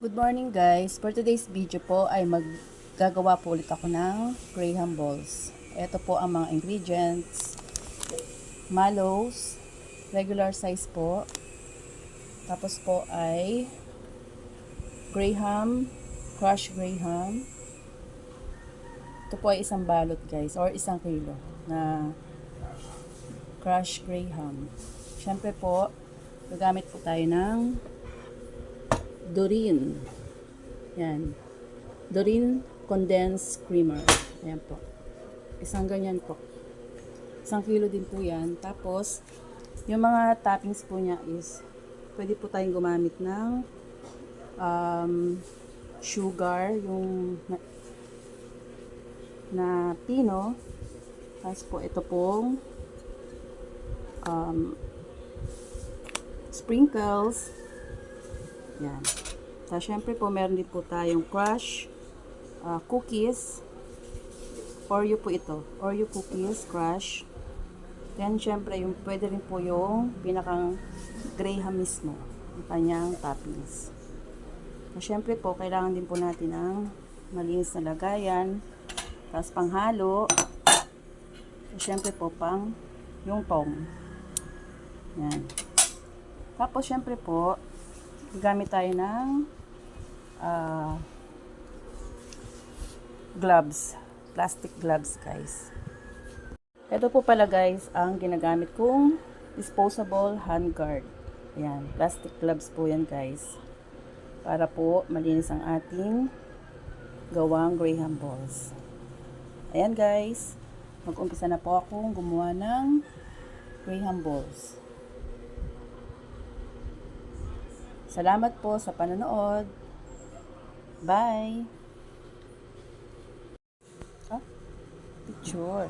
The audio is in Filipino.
Good morning guys! For today's video po ay maggagawa po ulit ako ng Graham balls. Ito po ang mga ingredients. Mallows, regular size po. Tapos po ay Graham, crushed Graham. Ito po ay isang balot guys, or 1 kilo na crushed Graham. Siyempre po, gagamit po tayo ng Dorine. Yan. Dorine condensed creamer. Ayan po. Isang ganyan po. 1 kilo din po yan. Tapos, yung mga toppings po niya is, pwede po tayong gumamit ng sugar, yung na pino. Tapos po, ito pong sprinkles. Yan. So, syempre po, meron din po tayong crush cookies. Oreo po ito. Oreo cookies, crush. Then, syempre, yung, pwede rin po yung pinakang Graham mismo. Yung kanyang toppings. So, syempre po, kailangan din po natin ng malinis na lagayan. Tapos, panghalo. So, syempre po, yung foam. Yan. Tapos, syempre po, gamit tayo ng gloves, plastic gloves guys. Ito po pala guys ang ginagamit kong disposable hand guard. Ayan, plastic gloves po yan guys, para po malinis ang ating gawang Graham balls. Ayan guys, mag-umpisa na po akong gumawa ng Graham balls. Salamat po sa panonood. Bye! Picture.